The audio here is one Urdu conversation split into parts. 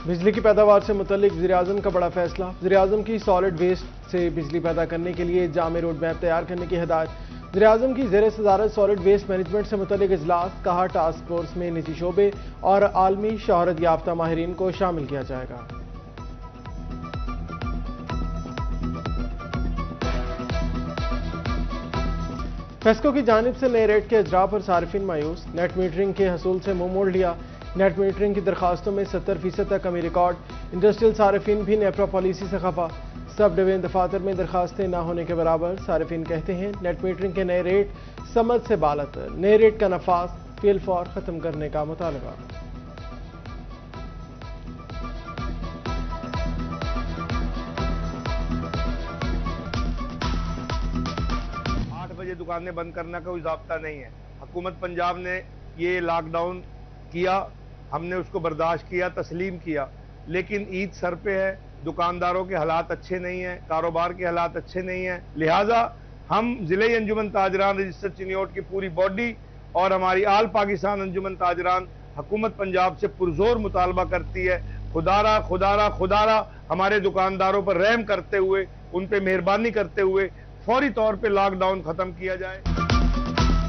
بجلی کی پیداوار سے متعلق وزیراعظم کا بڑا فیصلہ۔ وزیراعظم کی سالڈ ویسٹ سے بجلی پیدا کرنے کے لیے جامع روڈ میپ تیار کرنے کی ہدایت۔ وزیراعظم کی زیر صدارت سالڈ ویسٹ مینجمنٹ سے متعلق اجلاس، کہا ٹاسک فورس میں نجی شعبے اور عالمی شہرت یافتہ ماہرین کو شامل کیا جائے گا۔ فیسکو کی جانب سے نئے ریٹ کے اجراء پر صارفین مایوس، نیٹ میٹرنگ کے حصول سے منہ موڑ لیا۔ نیٹ میٹرنگ کی درخواستوں میں 70% تک کمی ریکارڈ۔ انڈسٹریل صارفین بھی نیپرا پالیسی سے خفا، سب ڈویژن دفاتر میں درخواستیں نہ ہونے کے برابر۔ صارفین کہتے ہیں نیٹ میٹرنگ کے نئے ریٹ سمجھ سے بالاتر، نئے ریٹ کا نفاذ فی الفور ختم کرنے کا مطالبہ۔ دکانیں بند کرنا کا کوئی ضابطہ نہیں ہے۔ حکومت پنجاب نے یہ لاک ڈاؤن کیا، ہم نے اس کو برداشت کیا، تسلیم کیا، لیکن عید سر پہ ہے، دکانداروں کے حالات اچھے نہیں ہیں، کاروبار کے حالات اچھے نہیں ہیں، لہٰذا ہم ضلع انجمن تاجران رجسٹر چنیوٹ کی پوری باڈی اور ہماری آل پاکستان انجمن تاجران حکومت پنجاب سے پرزور مطالبہ کرتی ہے، خدارہ ہمارے دکانداروں پر رحم کرتے ہوئے، ان پہ مہربانی کرتے ہوئے فوری طور پہ لاک ڈاؤن ختم کیا جائے۔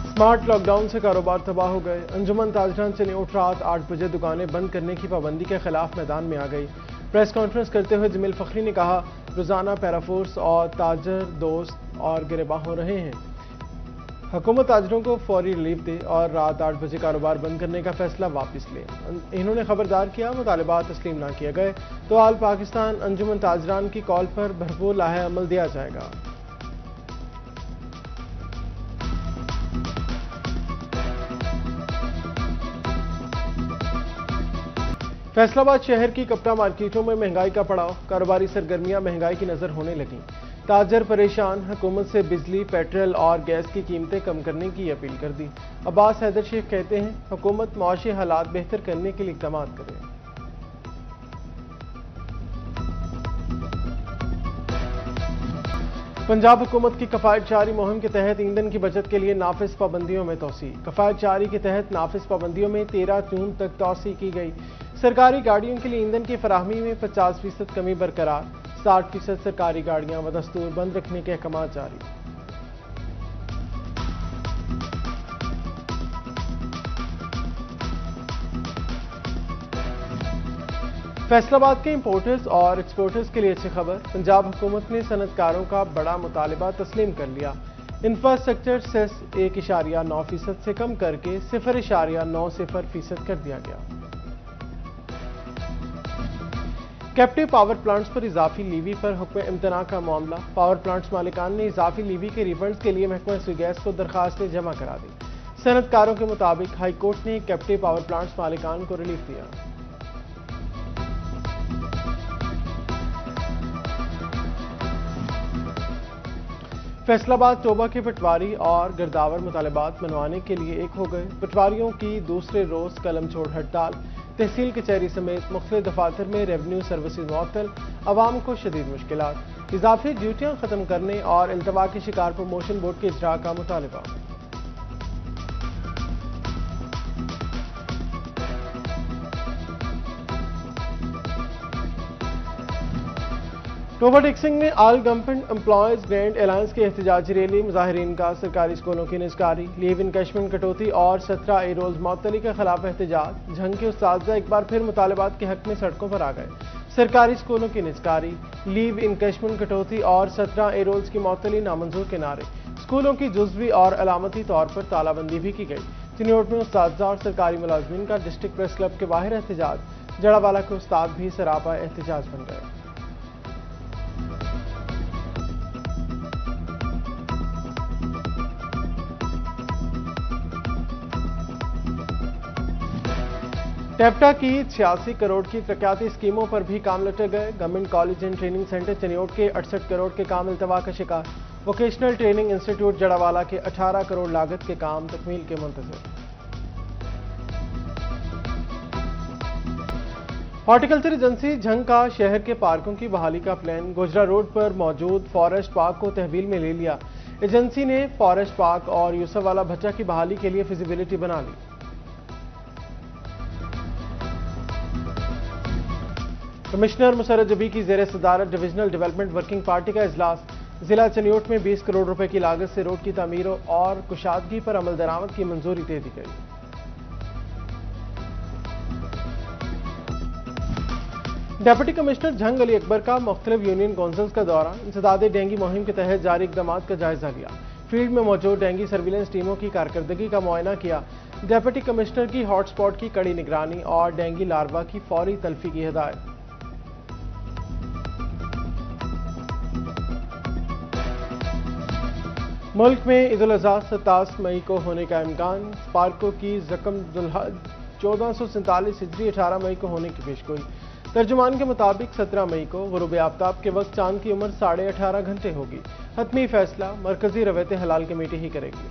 سمارٹ لاک ڈاؤن سے کاروبار تباہ ہو گئے۔ انجمن تاجران چنیوٹ رات 8 بجے دکانیں بند کرنے کی پابندی کے خلاف میدان میں آ گئی۔ پریس کانفرنس کرتے ہوئے جمیل فخری نے کہا، روزانہ پیرافورس اور تاجر دوست اور گرباں ہو رہے ہیں، حکومت تاجروں کو فوری ریلیف دے اور رات 8 بجے کاروبار بند کرنے کا فیصلہ واپس لے۔ انہوں نے خبردار کیا، مطالبات تسلیم نہ کیے گئے تو آل پاکستان انجمن تاجران کی کال پر بھرپور لاحہ عمل دیا جائے گا۔ فیصل آباد شہر کی کپڑا مارکیٹوں میں مہنگائی کا پڑاؤ، کاروباری سرگرمیاں مہنگائی کی نظر ہونے لگیں۔ تاجر پریشان، حکومت سے بجلی، پیٹرول اور گیس کی قیمتیں کم کرنے کی اپیل کر دی۔ عباس حیدر شیخ کہتے ہیں، حکومت معاشی حالات بہتر کرنے کے لیے اقدامات کرے۔ پنجاب حکومت کی کفایت جاری مہم کے تحت ایندھن کی بچت کے لیے نافذ پابندیوں میں توسیع۔ کفایت جاری کے تحت نافذ پابندیوں میں 13 جون تک توسیع کی گئی۔ سرکاری گاڑیوں کے لیے ایندھن کی فراہمی میں 50% کمی برقرار، 60% سرکاری گاڑیاں بدستور بند رکھنے کے احکامات جاری۔ فیصل آباد کے امپورٹرز اور ایکسپورٹرز کے لیے اچھی خبر، پنجاب حکومت نے صنعت کاروں کا بڑا مطالبہ تسلیم کر لیا۔ انفراسٹرکچر سیس 1.9% سے کم کر کے 0.90% کر دیا گیا۔ کیپٹیو پاور پلانٹس پر اضافی لیوی پر حکم امتناع کا معاملہ، پاور پلانٹس مالکان نے اضافی لیوی کے ریفنڈز کے لیے محکمہ سوئی گیس کو درخواستیں جمع کرا دی۔ صنعت کاروں کے مطابق ہائی کورٹ نے کیپٹیو پاور پلانٹس مالکان کو ریلیف دیا۔ فیصل آباد توبہ کے پٹواری اور گرداور مطالبات منوانے کے لیے ایک ہو گئے۔ پٹواریوں کی دوسرے روز قلم چھوڑ ہڑتال، تحصیل کچہری سمیت مختلف دفاتر میں ریونیو سروسز معطل، عوام کو شدید مشکلات، اضافی ڈیوٹیاں ختم کرنے اور التوا کے شکار پروموشن بورڈ کے اجراء کا مطالبہ۔ ٹوبہ ٹیکسنگ میں آل گورنمنٹ امپلائیز گرینڈ الائنس کی احتجاجی ریلی، مظاہرین کا سرکاری اسکولوں کی نجکاری، لیو انکیشمنٹ کٹوتی اور 17 اے رولز معطلی کے خلاف احتجاج۔ جھنگ کے اساتذہ ایک بار پھر مطالبات کے حق میں سڑکوں پر آ گئے۔ سرکاری اسکولوں کی نجکاری، لیو انکیشمنٹ کٹوتی اور 17 اے رولز کی معطلی نامنظور کے نعرے۔ اسکولوں کی جزوی اور علامتی طور پر تالہ بندی بھی کی گئی۔ چنیوٹ میں اساتذہ اور سرکاری ملازمین کا ڈسٹرکٹ پریس کلب کے باہر احتجاج، جڑا والا کے استاد بھی سراپا احتجاج بن گئے۔ ٹیپٹا کی 86 کروڑ کی ترقیاتی اسکیموں پر بھی کام لٹے گئے۔ Government college and training centre Chiniot کے 68 کروڑ کے کام التوا کا شکار، ووکیشنل ٹریننگ انسٹیٹیوٹ جڑاوالا کے 18 کروڑ لاگت کے کام تکمیل کے منتظر۔ ہارٹیکلچر ایجنسی جھنگ کا شہر کے پارکوں کی بحالی کا پلان، گوجرا روڈ پر موجود فارسٹ پارک کو تحویل میں لے لیا۔ ایجنسی نے فارسٹ پارک اور یوسف والا بھچا کی بحالی کے لیے فیزیبلٹی بنا لی۔ کمشنر مسرت جبی کی زیر صدارت ڈویژنل ڈیولپمنٹ ورکنگ پارٹی کا اجلاس، ضلع چنیوٹ میں 20 کروڑ روپے کی لاگت سے روڈ کی تعمیر اور کشادگی پر عمل درآمد کی منظوری دے دی گئی۔ ڈپٹی کمشنر جھنگ علی اکبر کا مختلف یونین کونسلز کا دورہ، انسداد ڈینگی مہم کے تحت جاری اقدامات کا جائزہ لیا، فیلڈ میں موجود ڈینگی سرویلنس ٹیموں کی کارکردگی کا معائنہ کیا۔ ڈپٹی کمشنر کی ہاٹ سپاٹ کی کڑی نگرانی اور ڈینگی لاروا کی فوری تلفی کی ہدایت۔ ملک میں عید الاضحیٰ 27 مئی کو ہونے کا امکان، سپارکو کی رقم ذوالحج 1447 ہجری 18 مئی کو ہونے کی پیشگوئی۔ ترجمان کے مطابق 17 مئی کو غروب آفتاب کے وقت چاند کی عمر 18.5 گھنٹے ہوگی۔ حتمی فیصلہ مرکزی رویت حلال کمیٹی ہی کرے گی۔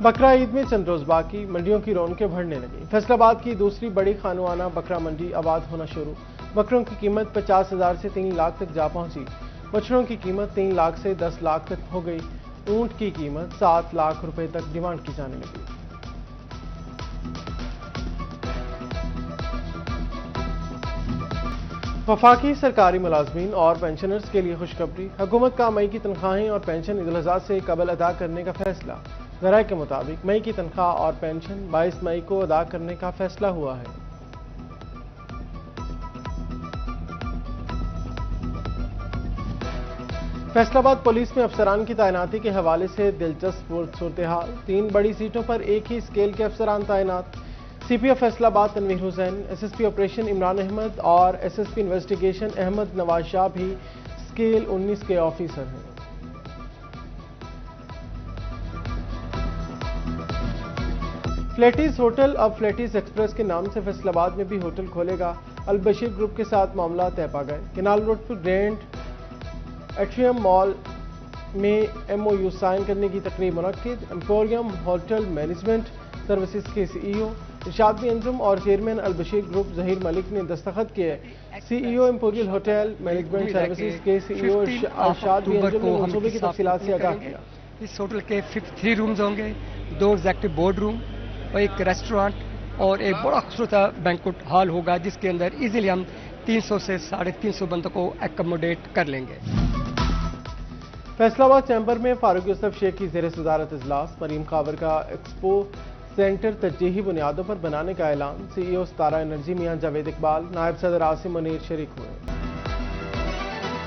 بقرہ عید میں چند روز باقی، منڈیوں کی رونقیں بڑھنے لگیں۔ فیصل آباد کی دوسری بڑی خانوانہ بقرہ منڈی آباد ہونا شروع، بکروں کی قیمت 50,000 سے 3 لاکھ تک جا پہنچی، بچڑوں کی قیمت 3 لاکھ سے 10 لاکھ تک ہو گئی، اونٹ کی قیمت 7 لاکھ روپے تک ڈیمانڈ کی جانے لگی۔ وفاقی سرکاری ملازمین اور پینشنرز کے لیے خوشخبری، حکومت کا مئی کی تنخواہیں اور پینشن عید الاضحیٰ سے قبل ادا کرنے کا فیصلہ۔ ذرائع کے مطابق مئی کی تنخواہ اور پینشن 22 مئی کو ادا کرنے کا فیصلہ ہوا ہے۔ فیصل آباد پولیس میں افسران کی تعیناتی کے حوالے سے دلچسپ صورتحال، 3 بڑی سیٹوں پر ایک ہی اسکیل کے افسران تعینات۔ سی پی O Faisalabad Tanvir Hussain, S S P operation Imran Ahmed اور S S P investigation Ahmed Nawaz Shah بھی اسکیل 19 کے آفیسر ہیں۔ فلیٹیز ہوٹل اب فلیٹیز ایکسپریس کے نام سے فیصل آباد میں بھی ہوٹل کھولے گا۔ البشیر گروپ کے ساتھ معاملہ طے پا گئے۔ کینال روڈ پر گرینڈ ایٹریم مال میں ایم او یو سائن کرنے کی تقریب منعقد۔ ایمپوریم ہوٹل مینجمنٹ سروسز کے سی ای او ارشاد بی انجم اور چیئرمین البشیر گروپ ظہیر ملک نے دستخط کیے۔ سی ای او ایمپوریل ہوٹل مینجمنٹ سروسز کے سی ای او ارشاد بی انجم نے منصوبے کی تفصیلات سے آگاہ کیا۔ اس ہوٹل کے 3 رومز ہوں گے، 2 ایگزیکٹو بورڈ روم اور ایک ریسٹورانٹ اور ایک بڑا خوبصورت بینکوٹ ہال ہوگا، جس کے اندر ایزیلی ہم 300 سے 350 بندوں کو ایکوموڈیٹ کر لیں گے۔ فیصل آباد چیمبر میں فاروق یوسف شیخ کی زیر صدارت اجلاس، مریم خاور کا ایکسپو سینٹر ترجیحی بنیادوں پر بنانے کا اعلان، سی ای او ستارہ انرجی میاں جاوید اقبال، نائب صدر عاصم منیر شریک ہوئے۔